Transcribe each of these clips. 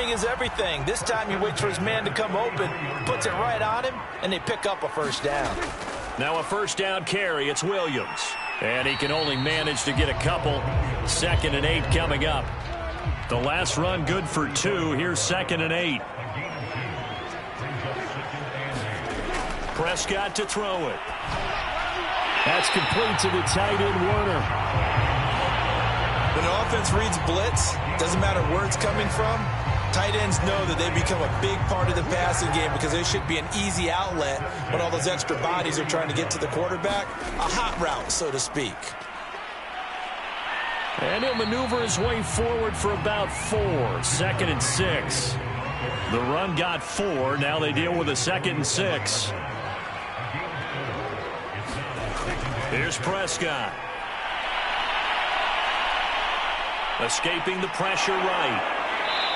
timing is everything. This time he waits for his man to come open, puts it right on him, and they pick up a first down. Now a first down carry. It's Williams. And he can only manage to get a couple. 2nd and 8 coming up. The last run good for 2. Here's 2nd and 8. Prescott to throw it. That's complete to the tight end, Warner. When an offense reads blitz, doesn't matter where it's coming from, tight ends know that they become a big part of the passing game because they should be an easy outlet when all those extra bodies are trying to get to the quarterback. A hot route, so to speak. And he'll maneuver his way forward for about 4. 2nd and 6. The run got 4. Now they deal with a 2nd and 6. Here's Prescott. Escaping the pressure right.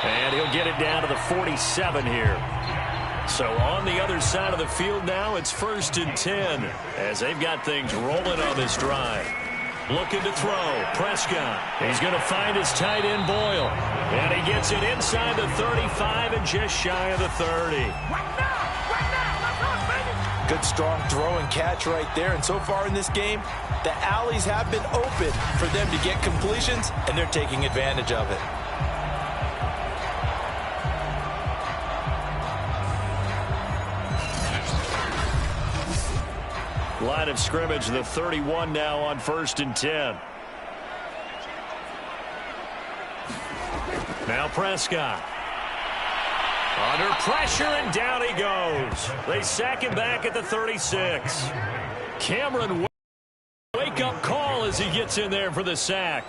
And he'll get it down to the 47 here. So on the other side of the field now, it's 1st and 10 as they've got things rolling on this drive. Looking to throw. Prescott. He's going to find his tight end, Boyle. And he gets it inside the 35 and just shy of the 30. Good strong throw and catch right there. And so far in this game, the alleys have been open for them to get completions, and they're taking advantage of it. Line of scrimmage, the 31 now on 1st and 10. Now Prescott. Under pressure, and down he goes. They sack him back at the 36. Cameron, wake-up call as he gets in there for the sack.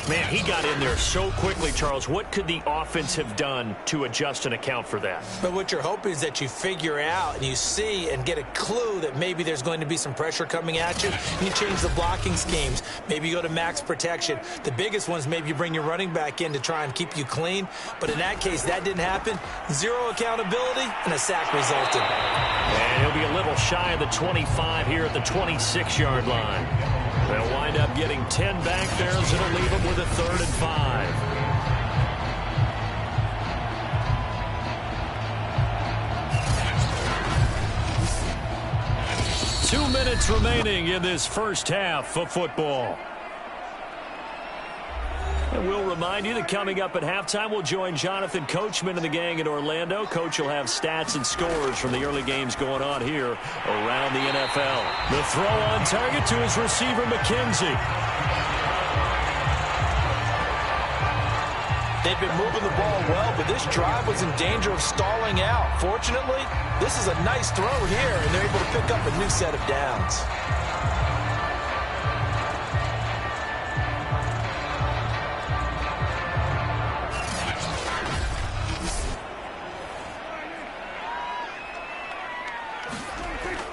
Man, he got in there so quickly, Charles. What could the offense have done to adjust and account for that? But what you're hoping is that you figure out and you see and get a clue that maybe there's going to be some pressure coming at you. And you change the blocking schemes. Maybe you go to max protection. The biggest ones, maybe you bring your running back in to try and keep you clean. But in that case, that didn't happen. 0 accountability, and a sack resulted. And he'll be a little shy of the 25 here at the 26-yard line. They'll wind up getting 10 back there, so it'll leave them with a 3rd and 5. 2 minutes remaining in this first half of football. And we'll remind you that coming up at halftime, we'll join Jonathan Coachman and the gang in Orlando. Coach will have stats and scores from the early games going on here around the NFL. The throw on target to his receiver, McKenzie. They've been moving the ball well, but this drive was in danger of stalling out. Fortunately, this is a nice throw here, and they're able to pick up a new set of downs.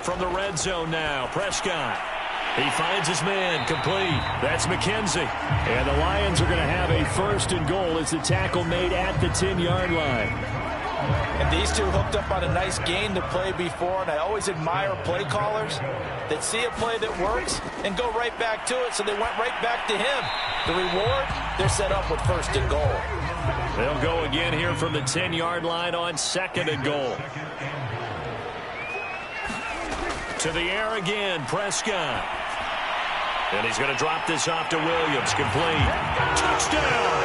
From the red zone now, Prescott. He finds his man, complete. That's McKenzie. And the Lions are going to have a 1st and goal as the tackle made at the 10-yard line. And these two hooked up on a nice gain to play before, and I always admire play callers that see a play that works and go right back to it, so they went right back to him. The reward, they're set up with 1st and goal. They'll go again here from the 10-yard line on 2nd and goal. To the air again, Prescott. And he's going to drop this off to Williams. Complete. Touchdown!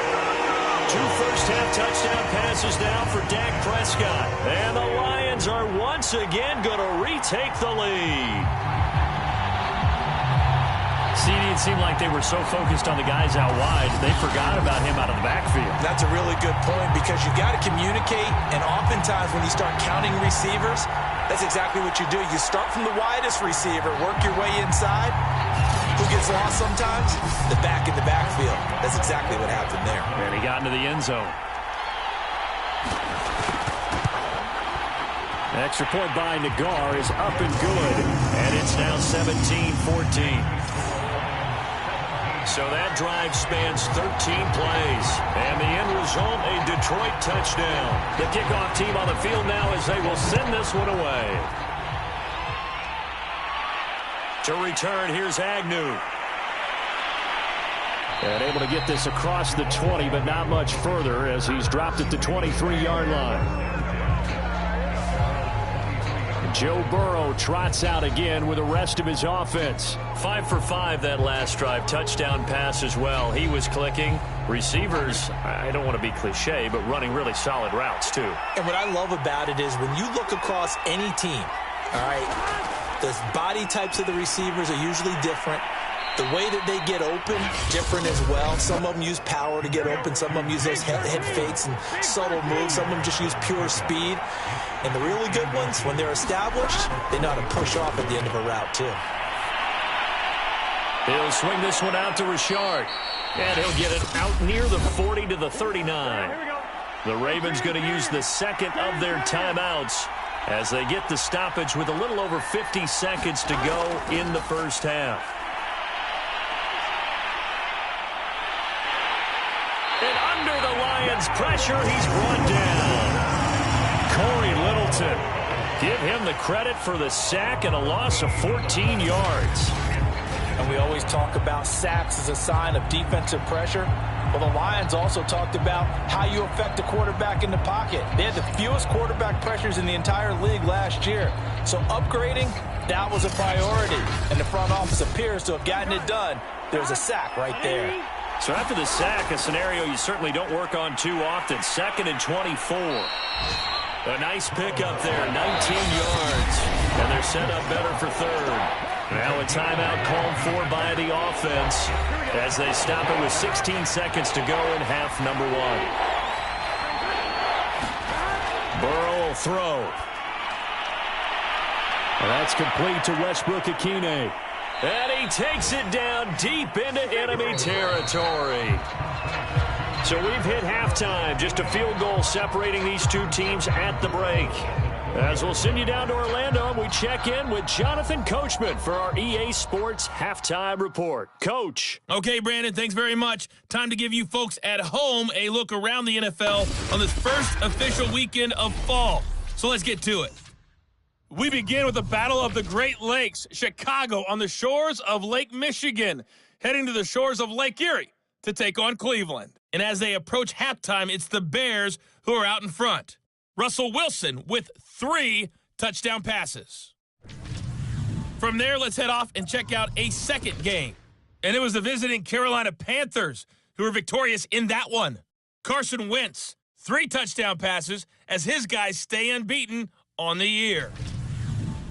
2 first-half touchdown passes now for Dak Prescott. And the Lions are once again going to retake the lead. It seemed like they were so focused on the guys out wide, they forgot about him out of the backfield. That's a really good point because you got to communicate, and oftentimes when you start counting receivers, that's exactly what you do. You start from the widest receiver, work your way inside. Who gets lost sometimes? The back in the backfield. That's exactly what happened there. And he got into the end zone. Extra point by Nagar is up and good. And it's now 17-14. So that drive spans 13 plays. And the end result, a Detroit touchdown. The kickoff team on the field now as they will send this one away. To return, here's Agnew. And able to get this across the 20, but not much further as he's dropped at the 23-yard line. Joe Burrow trots out again with the rest of his offense. 5 for 5 that last drive. Touchdown pass as well. He was clicking. Receivers, I don't want to be cliche, but running really solid routes too. And what I love about it is when you look across any team, all right, the body types of the receivers are usually different. The way that they get open, different as well. Some of them use power to get open. Some of them use those head fakes and subtle moves. Some of them just use pure speed. And the really good ones, when they're established, they know how to push off at the end of a route, too. He'll swing this one out to Richard. And he'll get it out near the 40 to the 39. The Ravens going to use the second of their timeouts as they get the stoppage with a little over 50 seconds to go in the first half. Pressure, he's brought down. Corey Littleton. Give him the credit for the sack and a loss of 14 yards. And we always talk about sacks as a sign of defensive pressure. Well, the Lions also talked about how you affect a quarterback in the pocket. They had the fewest quarterback pressures in the entire league last year. So upgrading, that was a priority. And the front office appears to have gotten it done. There's a sack right there. So after the sack, a scenario you certainly don't work on too often. 2nd and 24. A nice pickup there, 19 yards. And they're set up better for third. Now a timeout called for by the offense as they stop it with 16 seconds to go in half number 1. Burrow will throw. And that's complete to Westbrook-Ikhine. And he takes it down deep into enemy territory. So we've hit halftime. Just a field goal separating these two teams at the break. As we'll send you down to Orlando, we check in with Jonathan Coachman for our EA Sports Halftime Report. Coach. Okay, Brandon, thanks very much. Time to give you folks at home a look around the NFL on this first official weekend of fall. So let's get to it. We begin with the Battle of the Great Lakes, Chicago on the shores of Lake Michigan, heading to the shores of Lake Erie to take on Cleveland. And as they approach halftime, it's the Bears who are out in front. Russell Wilson with 3 touchdown passes. From there, let's head off and check out a second game. And it was the visiting Carolina Panthers who were victorious in that one. Carson Wentz, 3 touchdown passes as his guys stay unbeaten on the year.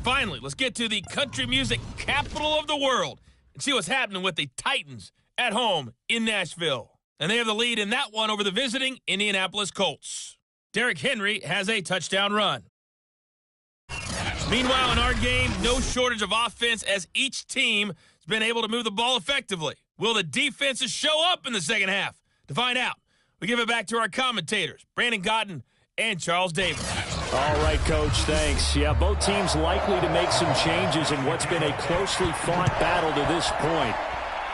Finally, let's get to the country music capital of the world and see what's happening with the Titans at home in Nashville. And they have the lead in that one over the visiting Indianapolis Colts. Derrick Henry has a touchdown run. Meanwhile, in our game, no shortage of offense as each team has been able to move the ball effectively. Will the defenses show up in the second half? To find out, we give it back to our commentators, Brandon Cotton and Charles Davis. All right, Coach, thanks. Yeah, both teams likely to make some changes in what's been a closely fought battle to this point.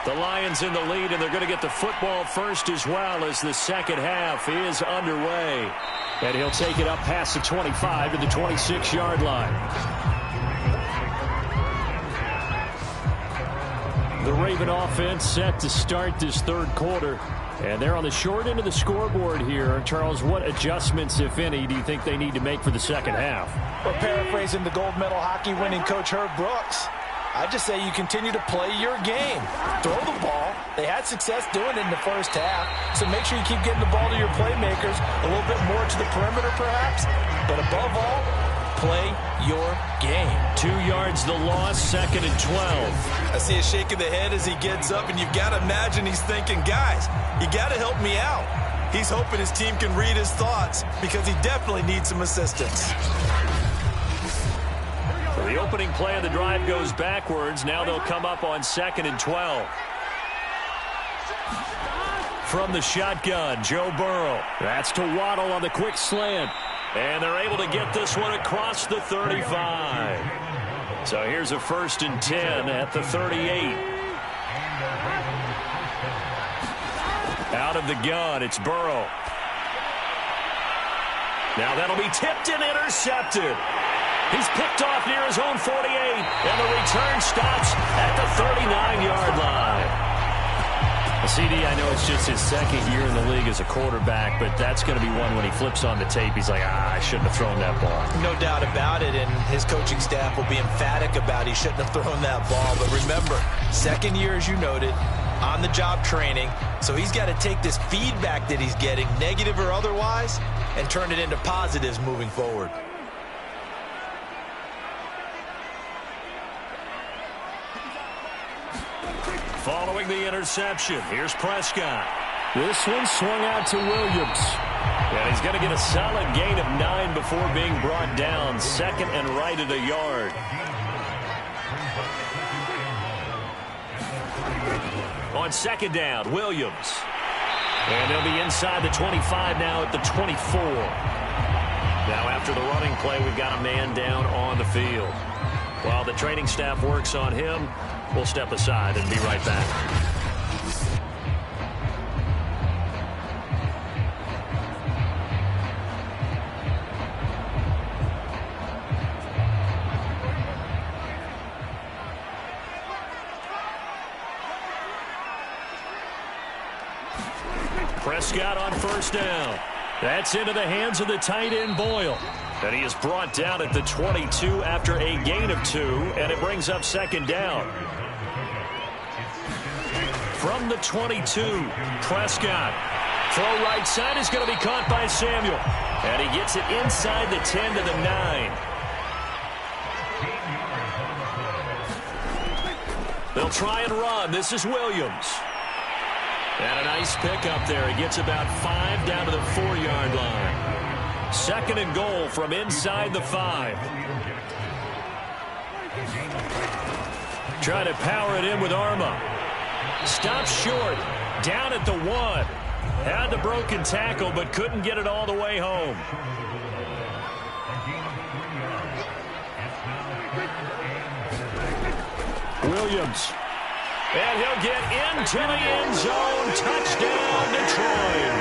The Lions in the lead, and they're going to get the football first as well as the second half is underway. And he'll take it up past the 25 to the 26-yard line. The Raven offense set to start this third quarter. And they're on the short end of the scoreboard here. Charles, what adjustments, if any, do you think they need to make for the second half? Well, paraphrasing the gold medal hockey winning coach Herb Brooks, I just say you continue to play your game. Throw the ball. They had success doing it in the first half, so make sure you keep getting the ball to your playmakers, a little bit more to the perimeter perhaps, but above all, play your game. 2 yards the loss, 2nd and 12. I see a shake of the head as he gets up, and you've got to imagine he's thinking, guys, you got to help me out. He's hoping his team can read his thoughts because he definitely needs some assistance. So the opening play of the drive goes backwards. Now they'll come up on 2nd and 12. From the shotgun, Joe Burrow. That's to Waddle on the quick slant. And they're able to get this one across the 35. So here's a 1st and 10 at the 38. Out of the gun, it's Burrow. Now that'll be tipped and intercepted. He's picked off near his own 48, and the return stops at the 39-yard line. CD, I know it's just his second year in the league as a quarterback, but that's going to be one when he flips on the tape, he's like, I shouldn't have thrown that ball. No doubt about it, and his coaching staff will be emphatic about he shouldn't have thrown that ball. But remember, second year, as you noted, on-the-job training, so he's got to take this feedback that he's getting, negative or otherwise, and turn it into positives moving forward. Following the interception, here's Prescott. This one swung out to Williams. And he's going to get a solid gain of 9 before being brought down. Second and right at a yard. On second down, Williams. And they'll be inside the 25 now at the 24. Now after the running play, we've got a man down on the field. While the training staff works on him, we'll step aside and be right back. Prescott on first down. That's into the hands of the tight end, Boyle. And he is brought down at the 22 after a gain of 2, and it brings up second down. From the 22, Prescott. Throw right side is going to be caught by Samuel. And he gets it inside the 10 to the 9. They'll try and run. This is Williams. And a nice pickup there. He gets about 5 down to the 4-yard line. Second and goal from inside the 5. Try to power it in with Arma. Stops short. Down at the 1. Had the broken tackle, but couldn't get it all the way home. Williams. And he'll get into the end zone. Touchdown, Detroit.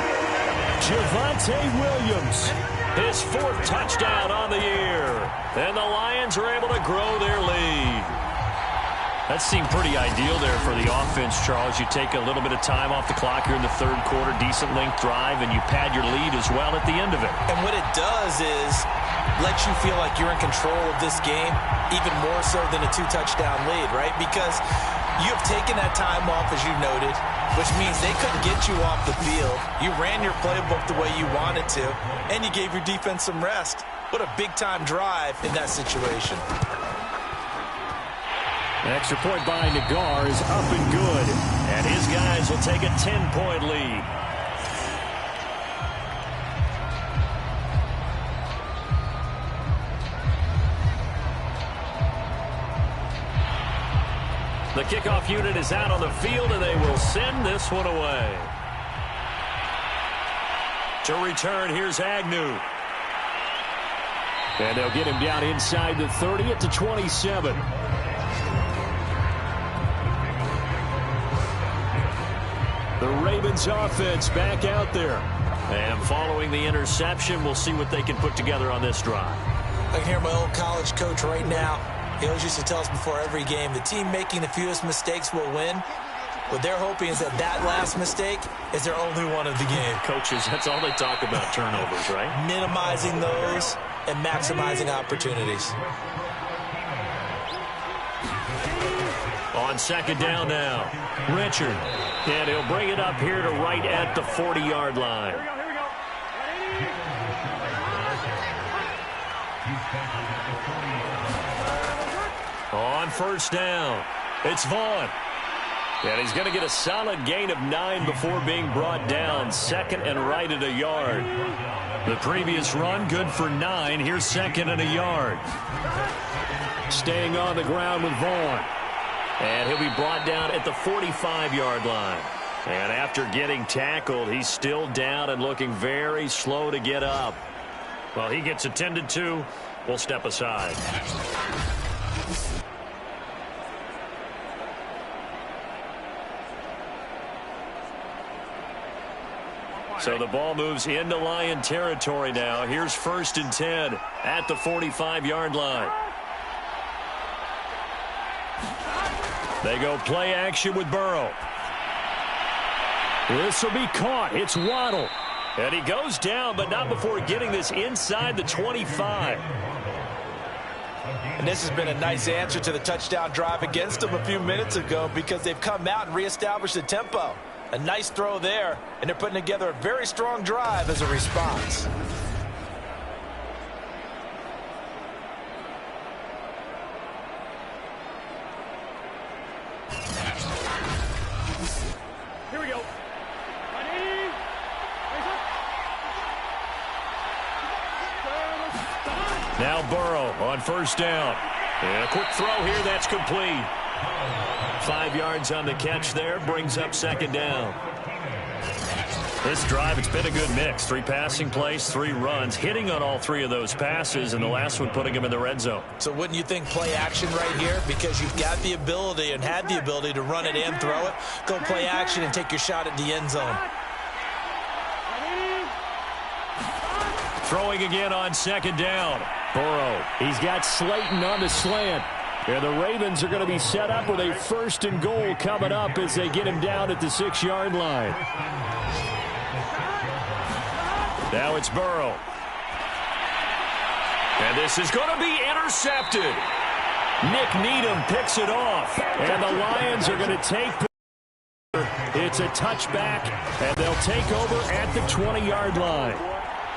Javonte Williams. His 4th touchdown on the year. And the Lions are able to grow their lead. That seemed pretty ideal there for the offense, Charles. You take a little bit of time off the clock here in the 3rd quarter, decent length drive, and you pad your lead as well at the end of it. And what it does is let you feel like you're in control of this game, even more so than a 2-touchdown lead, right? Because you have taken that time off, as you noted, which means they couldn't get you off the field. You ran your playbook the way you wanted to, and you gave your defense some rest. What a big-time drive in that situation. An extra point by Nagar is up and good. And his guys will take a 10-point lead. The kickoff unit is out on the field, and they will send this one away. To return, here's Agnew. And they'll get him down inside the 30 at the 27. The Ravens offense back out there. And following the interception, we'll see what they can put together on this drive. I can hear my old college coach right now. He always used to tell us before every game, the team making the fewest mistakes will win. What they're hoping is that that last mistake is their only one of the game. Coaches, that's all they talk about, turnovers, right? Minimizing those and maximizing opportunities. On second down now, Richard. And he'll bring it up here to right at the 40-yard line. On first down, it's Vaughn. And he's going to get a solid gain of 9 before being brought down. Second and right at a yard. The previous run, good for 9. Here's second and a yard. Staying on the ground with Vaughn. And he'll be brought down at the 45-yard line. And after getting tackled, he's still down and looking very slow to get up. Well, he gets attended to. We'll step aside. So the ball moves into Lion territory now. Here's first and 10 at the 45-yard line. They go play action with Burrow. This will be caught. It's Waddle. And he goes down, but not before getting this inside the 25. And this has been a nice answer to the touchdown drive against them a few minutes ago because they've come out and reestablished the tempo. A nice throw there, and they're putting together a very strong drive as a response. Here we go. Now Burrow on first down. And a quick throw here, that's complete. 5 yards on the catch there, brings up second down. This drive, it's been a good mix. 3 passing plays, 3 runs, hitting on all 3 of those passes, and the last one putting him in the red zone. So wouldn't you think play action right here? Because you've got the ability and had the ability to run it and throw it. Go play action and take your shot at the end zone. Throwing again on second down. Burrow, he's got Slayton on the slant. And the Ravens are going to be set up with a 1st and goal coming up as they get him down at the 6-yard line. Now it's Burrow. And this is going to be intercepted. Nick Needham picks it off. And the Lions are going to take. It's a touchback, and they'll take over at the 20-yard line.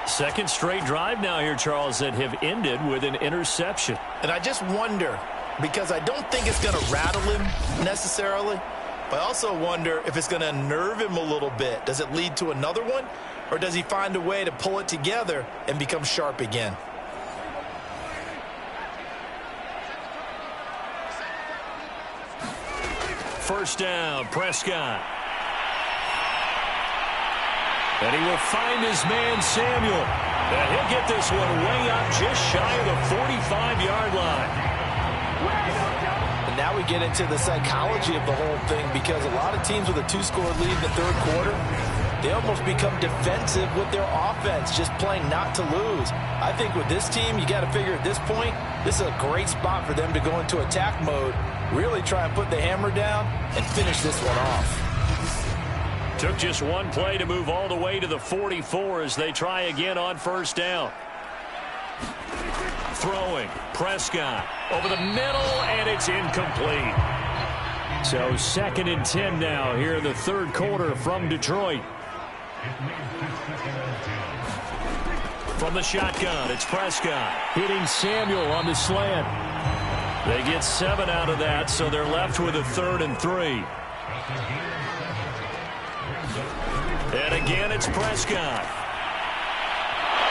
Second straight drive now here, Charles, that have ended with an interception. And I just wonder, because I don't think it's going to rattle him necessarily, but I also wonder if it's going to unnerve him a little bit. Does it lead to another one, or does he find a way to pull it together and become sharp again? First down, Prescott. And he will find his man, Samuel. And he'll get this one way up just shy of the 45-yard line. And now we get into the psychology of the whole thing, because a lot of teams with a 2-score lead in the third quarter, they almost become defensive with their offense, just playing not to lose. I think with this team, you got to figure at this point, this is a great spot for them to go into attack mode, really try and put the hammer down and finish this one off. Took just one play to move all the way to the 44 as they try again on first down. Throwing, Prescott over the middle, and it's incomplete. So 2nd and 10 now here in the third quarter from Detroit. From the shotgun, it's Prescott hitting Samuel on the slant. They get 7 out of that, so they're left with a 3rd and 3. And again, it's Prescott.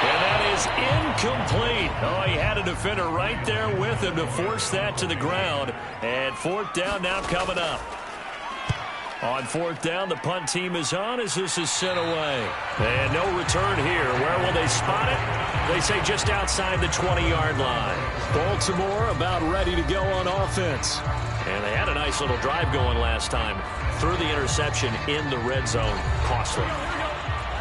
And that is incomplete. Oh, he had a defender right there with him to force that to the ground. And 4th down now coming up. On 4th down, the punt team is on as this is sent away. And no return here. Where will they spot it? They say just outside the 20-yard line. Baltimore about ready to go on offense. And they had a nice little drive going last time. Threw the interception in the red zone. Costly.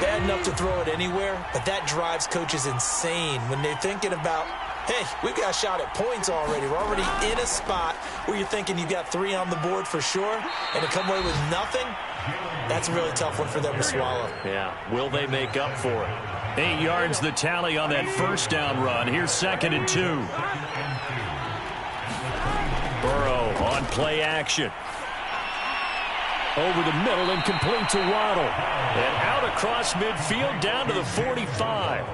Bad enough to throw it anywhere, but that drives coaches insane when they're thinking about, hey, we've got a shot at points already. We're already in a spot where you're thinking you've got 3 on the board for sure, and to come away with nothing, that's a really tough one for them to swallow. Yeah, will they make up for it? 8 yards the tally on that first down run. Here's 2nd and 2. Burrow on play action. Over the middle and complete to Waddle. And out across midfield down to the 45.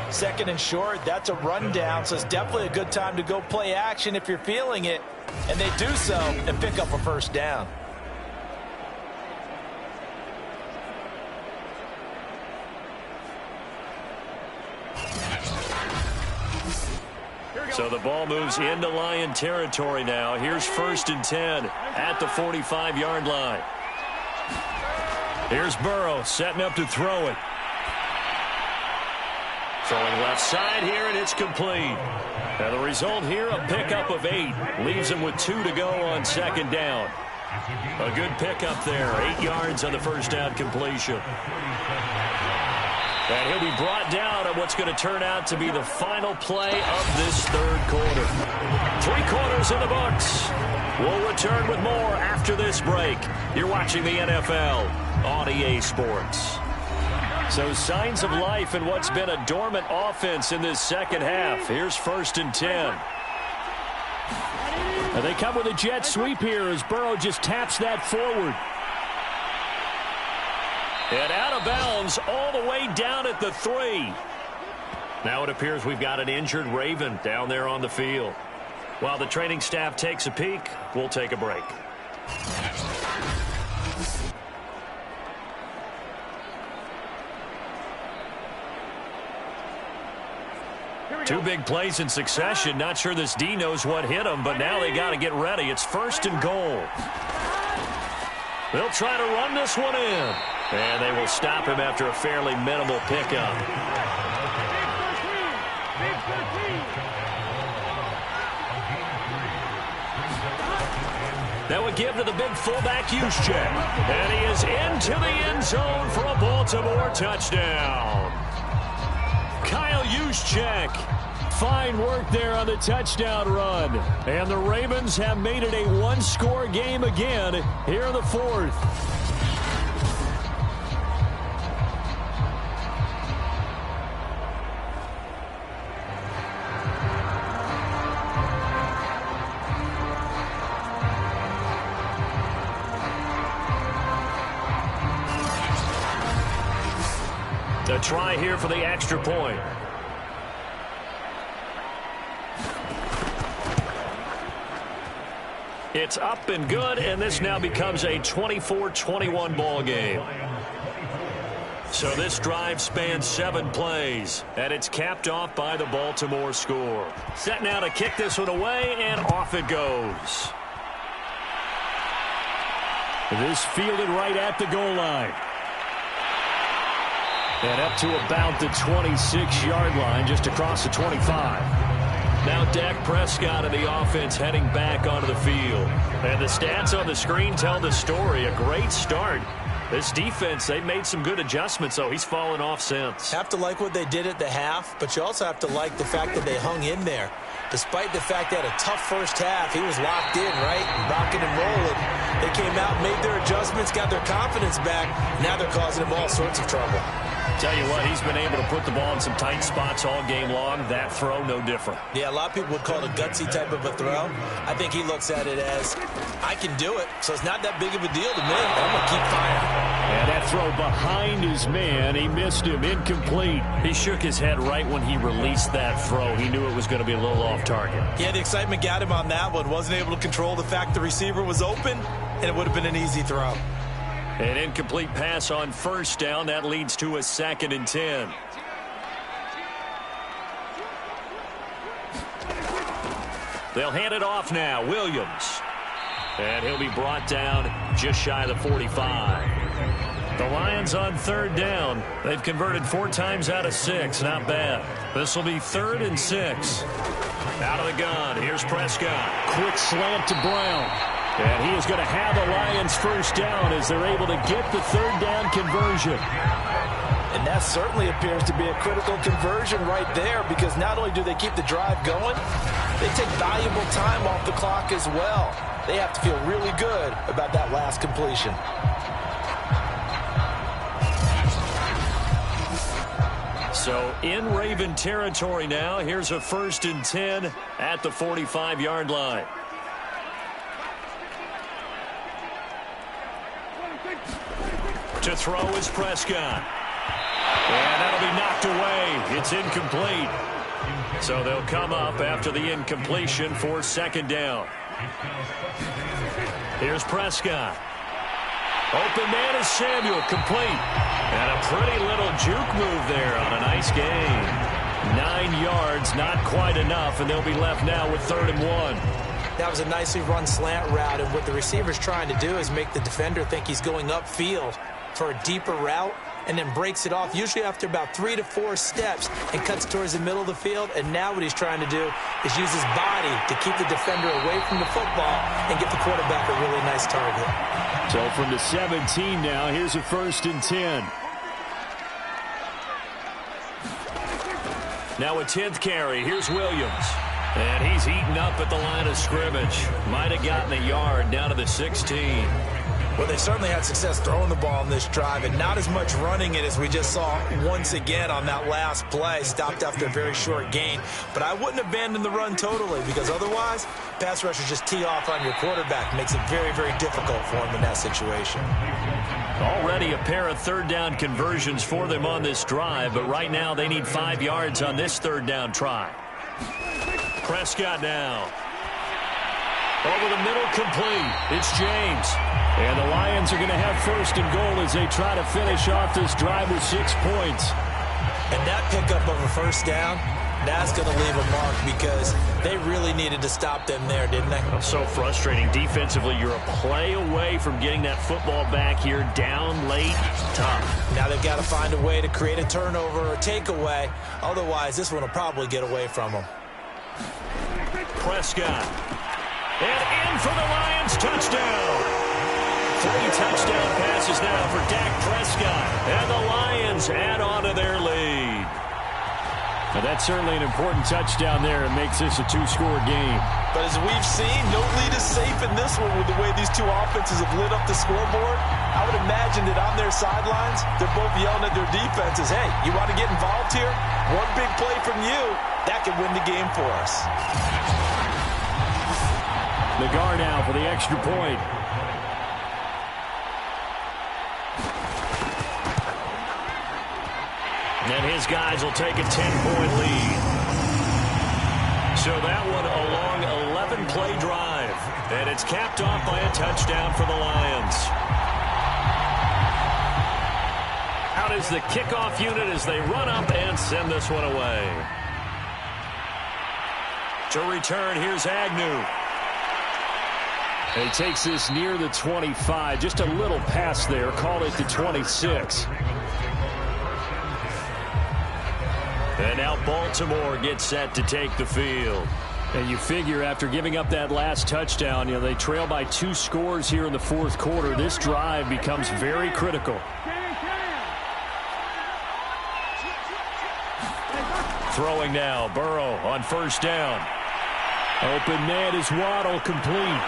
2nd and short, that's a rundown, so it's definitely a good time to go play action if you're feeling it. And they do so and pick up a first down. So the ball moves into Lion territory now. Here's 1st and 10 at the 45-yard line. Here's Burrow setting up to throw it. Throwing left side here, and it's complete. Now the result here, a pickup of 8. Leaves him with 2 to go on 2nd down. A good pickup there. 8 yards on the first down completion. And he'll be brought down at what what's going to turn out to be the final play of this third quarter. 3 quarters in the books. We'll return with more after this break. You're watching the NFL on EA Sports. So signs of life in what's been a dormant offense in this second half. Here's 1st and 10. And they come with a jet sweep here as Burrow just taps that forward. And out of bounds all the way down at the 3. Now it appears we've got an injured Raven down there on the field. While the training staff takes a peek, we'll take a break. Two big plays in succession. Not sure this D knows what hit him, but now they got to get ready. It's 1st and goal. They'll try to run this one in. And they will stop him after a fairly minimal pickup. That would give to the big fullback Juszczyk. And he is into the end zone for a Baltimore touchdown. Kyle Juszczyk. Fine work there on the touchdown run. And the Ravens have made it a one-score game again here in the 4th. A try here for the extra point. It's up and good, and this now becomes a 24-21 ball game. So this drive spans 7 plays, and it's capped off by the Baltimore score. Set now to kick this one away, and off it goes. This fielded right at the goal line. And up to about the 26-yard line, just across the 25. Now Dak Prescott and the offense heading back onto the field. And the stats on the screen tell the story. A great start. This defense, they've made some good adjustments, so he's fallen off since. Have to like what they did at the half, but you also have to like the fact that they hung in there. Despite the fact they had a tough first half, he was locked in, right? Rocking and rolling. They came out, made their adjustments, got their confidence back. Now they're causing him all sorts of trouble. Tell you what, he's been able to put the ball in some tight spots all game long. That throw, no different. Yeah, a lot of people would call it a gutsy type of a throw. I think he looks at it as, I can do it, so it's not that big of a deal to me. I'm going to keep firing. And that throw behind his man, he missed him, incomplete. He shook his head right when he released that throw. He knew it was going to be a little off target. Yeah, the excitement got him on that one. Wasn't able to control the fact the receiver was open, and it would have been an easy throw. An incomplete pass on 1st down. That leads to a 2nd and 10. They'll hand it off now. Williams. And he'll be brought down just shy of the 45. The Lions on 3rd down. They've converted 4 times out of 6. Not bad. This will be 3rd and 6. Out of the gun. Here's Prescott. Quick slant to Brown. And he is going to have the Lions 1st down as they're able to get the 3rd down conversion. And that certainly appears to be a critical conversion right there, because not only do they keep the drive going, they take valuable time off the clock as well. They have to feel really good about that last completion. So in Raven territory now. Here's a 1st and 10 at the 45-yard line. To throw is Prescott. And that'll be knocked away. It's incomplete. So they'll come up after the incompletion for 2nd down. Here's Prescott. Open man is Samuel, complete. And a pretty little juke move there on a nice gain. 9 yards, not quite enough, and they'll be left now with 3rd and 1. That was a nicely run slant route, and what the receiver's trying to do is make the defender think he's going upfield for a deeper route, and then breaks it off, usually after about 3 to 4 steps, and cuts towards the middle of the field. And now what he's trying to do is use his body to keep the defender away from the football and get the quarterback a really nice target. So from the 17 now, here's a 1st and 10. Now a 10th carry. Here's Williams. And he's eaten up at the line of scrimmage. Might have gotten a yard down to the 16. Well, they certainly had success throwing the ball in this drive and not as much running it as we just saw once again on that last play. Stopped after a very short gain. But I wouldn't abandon the run totally because otherwise, pass rushers just tee off on your quarterback. Makes it very, very difficult for him in that situation. Already a pair of third down conversions for them on this drive, but right now they need 5 yards on this third down try. Prescott now. Over the middle, complete. It's James. And the Lions are going to have first and goal as they try to finish off this drive with 6 points. And that pickup of a first down, that's going to leave a mark because they really needed to stop them there, didn't they? So frustrating. Defensively, you're a play away from getting that football back here down late. Tough. Now they've got to find a way to create a turnover or takeaway. Otherwise, this one will probably get away from them. Prescott. And in for the Lions. Touchdown. 3 touchdown passes now for Dak Prescott. And the Lions add on to their lead. Now that's certainly an important touchdown there. It makes this a 2-score game. But as we've seen, no lead is safe in this one with the way these two offenses have lit up the scoreboard. I would imagine that on their sidelines, they're both yelling at their defenses, hey, you want to get involved here? One big play from you, that could win the game for us. Nagar now for the extra point. And his guys will take a 10-point lead. So that one a long 11-play drive. And it's capped off by a touchdown for the Lions. Out is the kickoff unit as they run up and send this one away. To return, here's Agnew. And he takes this near the 25. Just a little pass there. Call it the 26. And now Baltimore gets set to take the field. And you figure after giving up that last touchdown, they trail by 2 scores here in the fourth quarter. This drive becomes very critical. Throwing now, Burrow on first down. Open man is Waddle, complete.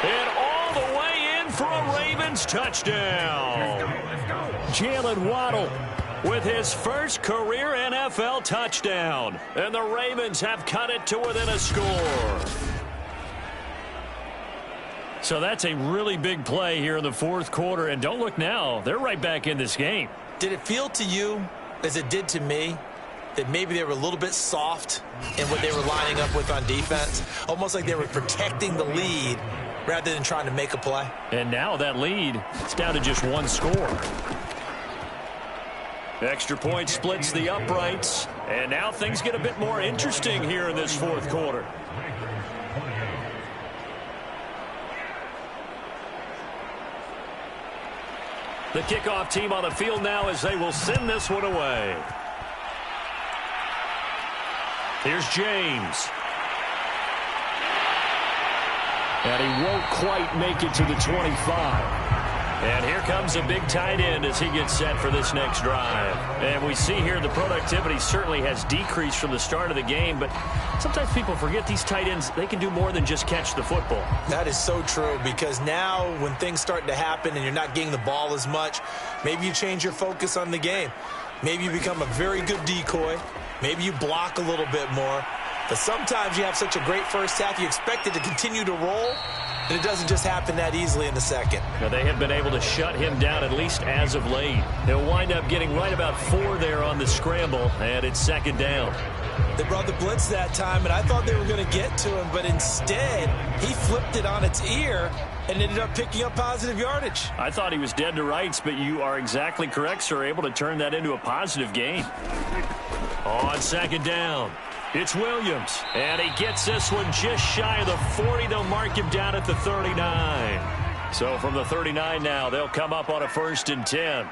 And all the way in for a Ravens touchdown. Jalen Waddle with his first career NFL touchdown. And the Ravens have cut it to within a score. So that's a really big play here in the fourth quarter. And don't look now, they're right back in this game. Did it feel to you, as it did to me, that maybe they were a little bit soft in what they were lining up with on defense? Almost like they were protecting the lead rather than trying to make a play. And now that lead, it's down to just 1 score. Extra point splits the uprights. And now things get a bit more interesting here in this fourth quarter. The kickoff team on the field now as they will send this one away. Here's James. And he won't quite make it to the 25. And here comes a big tight end as he gets set for this next drive. And we see here the productivity certainly has decreased from the start of the game, but sometimes people forget these tight ends, they can do more than just catch the football. That is so true, because now when things start to happen and you're not getting the ball as much, maybe you change your focus on the game. Maybe you become a very good decoy. Maybe you block a little bit more. But sometimes you have such a great first half, you expect it to continue to roll, and it doesn't just happen that easily in the second. Now they have been able to shut him down, at least as of late. He'll wind up getting right about 4 there on the scramble, and it's second down. They brought the blitz that time, and I thought they were going to get to him, but instead, he flipped it on its ear and ended up picking up positive yardage. I thought he was dead to rights, but you are exactly correct, sir, able to turn that into a positive gain. On second down, it's Williams, and he gets this one just shy of the 40. They'll mark him down at the 39. So from the 39 now, they'll come up on a 1st and 10.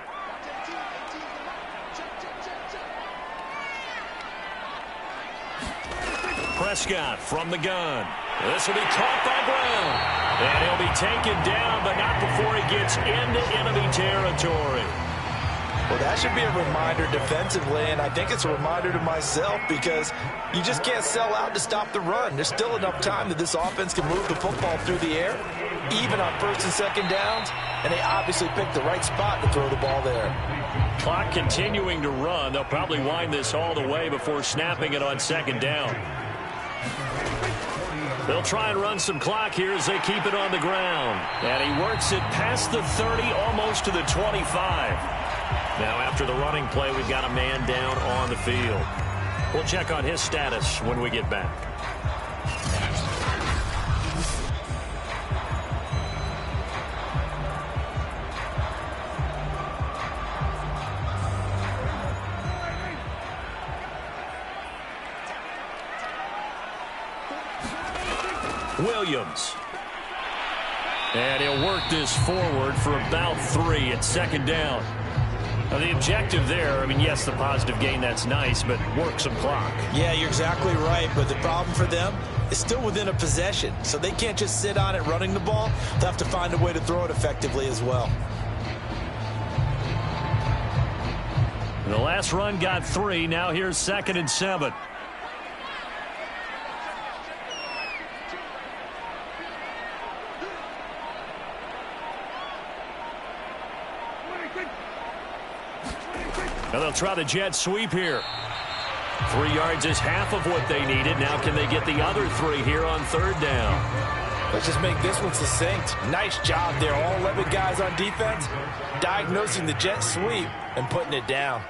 Prescott from the gun. This will be caught by Brown. And he'll be taken down, but not before he gets into enemy territory. Well, that should be a reminder defensively, and I think it's a reminder to myself because you just can't sell out to stop the run. There's still enough time that this offense can move the football through the air, even on first and second downs, and they obviously picked the right spot to throw the ball there. Clock continuing to run. They'll probably wind this all the way before snapping it on second down. They'll try and run some clock here as they keep it on the ground. And he works it past the 30, almost to the 25. Now, after the running play, we've got a man down on the field. We'll check on his status when we get back. Williams. And he'll work this forward for about 3 at second down. Now, the objective there, I mean, yes, the positive gain, that's nice, but work some clock. Yeah, you're exactly right, but the problem for them is still within a possession, so they can't just sit on it running the ball. They'll have to find a way to throw it effectively as well. And the last run got 3. Now here's 2nd and 7. Now they'll try the jet sweep here. 3 yards is half of what they needed. Now can they get the other 3 here on 3rd down? Let's just make this one succinct. Nice job there, all 11 guys on defense, diagnosing the jet sweep and putting it down.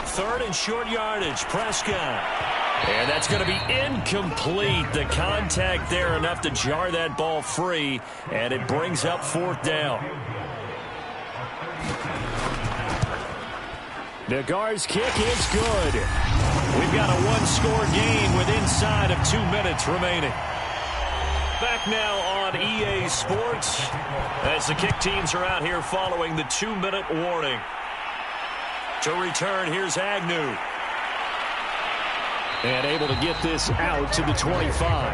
Third and short yardage, Prescott. And that's going to be incomplete. The contact there enough to jar that ball free, and it brings up 4th down. Nagar's kick is good. We've got a 1-score game with inside of 2 minutes remaining. Back now on EA Sports as the kick teams are out here following the 2-minute warning. To return, here's Agnew. And able to get this out to the 25.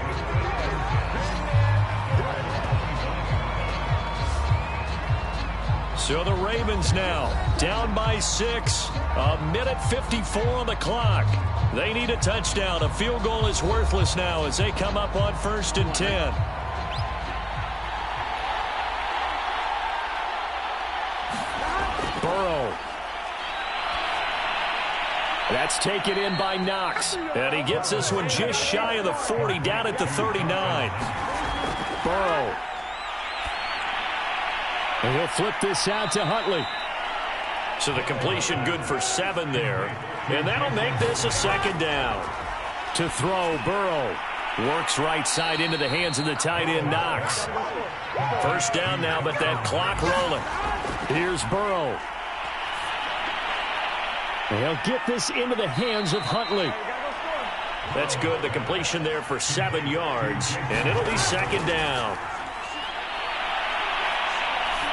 So the Ravens now down by 6. 1:54 on the clock. They need a touchdown. A field goal is worthless now as they come up on 1st and 10. Burrow. That's taken in by Knox. And he gets this one just shy of the 40, down at the 39. Burrow. And he'll flip this out to Huntley. So the completion good for 7 there. And that'll make this a 2nd down. To throw, Burrow. Works right side into the hands of the tight end, Knox. 1st down now, but that clock rolling. Here's Burrow. They'll get this into the hands of Huntley. That's good. The completion there for 7 yards. And it'll be 2nd down.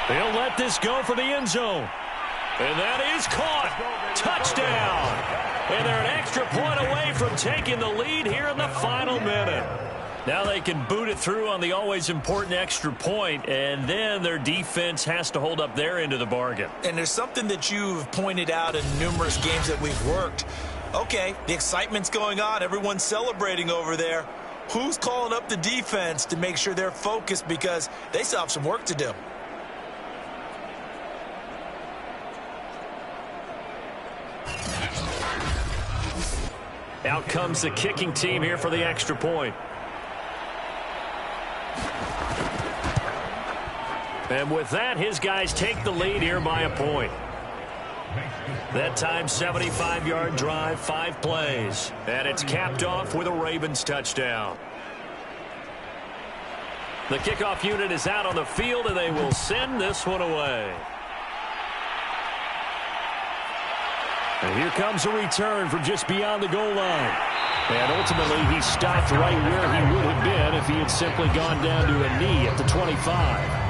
They'll let this go for the end zone. And that is caught. Touchdown. And they're an extra point away from taking the lead here in the final minute. Now they can boot it through on the always important extra point, and then their defense has to hold up their end of the bargain. And there's something that you've pointed out in numerous games that we've worked. Okay, the excitement's going on. Everyone's celebrating over there. Who's calling up the defense to make sure they're focused because they still have some work to do? Out comes the kicking team here for the extra point. And with that, his guys take the lead here by a point. That time, 75-yard drive, 5 plays. And it's capped off with a Ravens touchdown. The kickoff unit is out on the field, and they will send this one away. And here comes a return from just beyond the goal line. And ultimately, he stopped right where he would have been if he had simply gone down to a knee at the 25.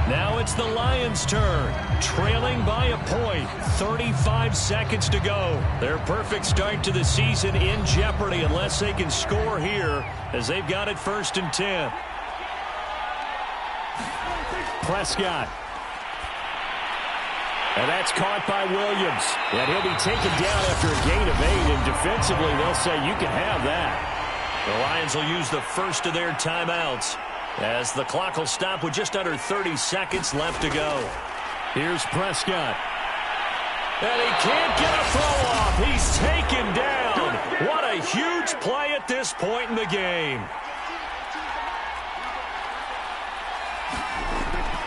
Now it's the Lions' turn, trailing by a point, 35 seconds to go. Their perfect start to the season in jeopardy unless they can score here as they've got it 1st and 10. Prescott. And that's caught by Williams. And he'll be taken down after a gain of 8. And defensively, they'll say you can have that. The Lions will use the first of their timeouts as the clock will stop with just under 30 seconds left to go. Here's Prescott. And he can't get a throw off. He's taken down. What a huge play at this point in the game.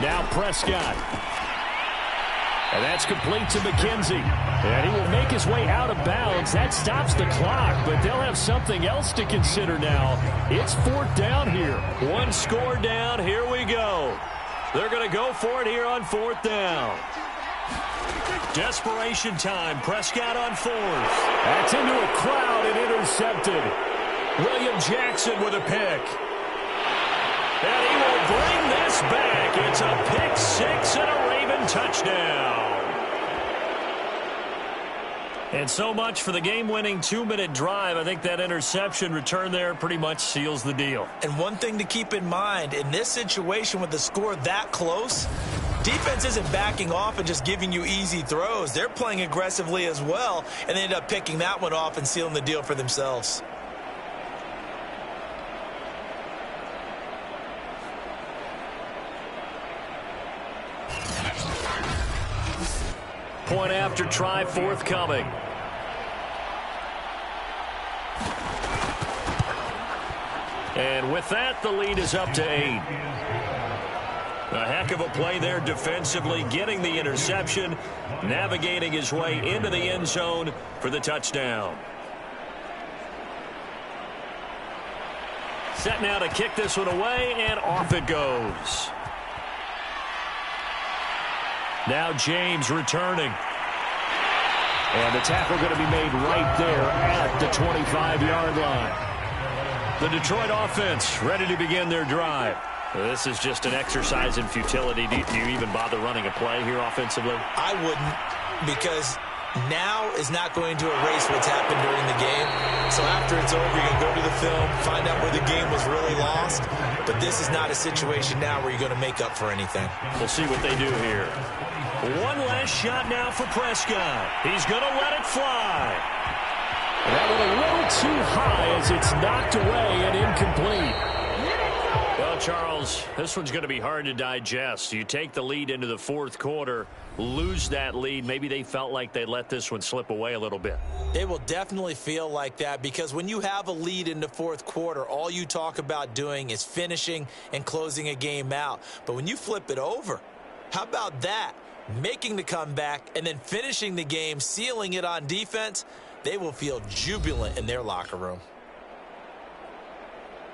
Now Prescott. And that's complete to McKenzie. And he will make his way out of bounds. That stops the clock, but they'll have something else to consider now. It's 4th down here. One score down. Here we go. They're going to go for it here on 4th down. Desperation time. Prescott on 4th. That's into a crowd and intercepted. William Jackson with a pick. And he will bring this back. It's a pick 6 and a Raven touchdown. And so much for the game-winning 2-minute drive. I think that interception return there pretty much seals the deal. And one thing to keep in mind, in this situation with the score that close, defense isn't backing off and just giving you easy throws. They're playing aggressively as well, and they end up picking that one off and sealing the deal for themselves. Point after try forthcoming. And with that, the lead is up to 8. A heck of a play there defensively, getting the interception, navigating his way into the end zone for the touchdown. Set now to kick this one away, and off it goes. Now James returning. And the tackle going to be made right there at the 25-yard line. The Detroit offense ready to begin their drive. This is just an exercise in futility. Do you even bother running a play here offensively? I wouldn't, because now is not going to erase what's happened during the game. So after it's over, you can go to the film, find out where the game was really lost. But this is not a situation now where you're going to make up for anything. We'll see what they do here. One last shot now for Prescott. He's going to let it fly. That one a little too high as it's knocked away and incomplete. Well, Charles, this one's going to be hard to digest. You take the lead into the 4th quarter, lose that lead. Maybe they felt like they let this one slip away a little bit. They will definitely feel like that, because when you have a lead in the 4th quarter, all you talk about doing is finishing and closing a game out. But when you flip it over, how about that? Making the comeback and then finishing the game, sealing it on defense, they will feel jubilant in their locker room.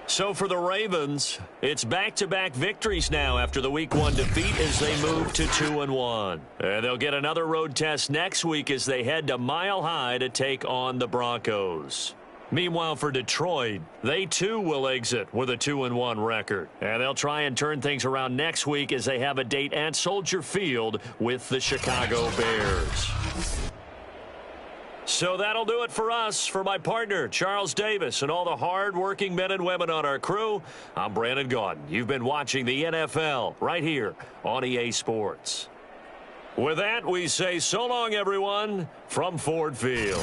So for the Ravens, it's back-to-back victories now after the Week 1 defeat as they move to 2-1. And they'll get another road test next week as they head to Mile High to take on the Broncos. Meanwhile, for Detroit, they too will exit with a 2-1 record. And they'll try and turn things around next week as they have a date at Soldier Field with the Chicago Bears. So that'll do it for us. For my partner, Charles Davis, and all the hard-working men and women on our crew, I'm Brandon Gaudin. You've been watching the NFL right here on EA Sports. With that, we say so long, everyone, from Ford Field.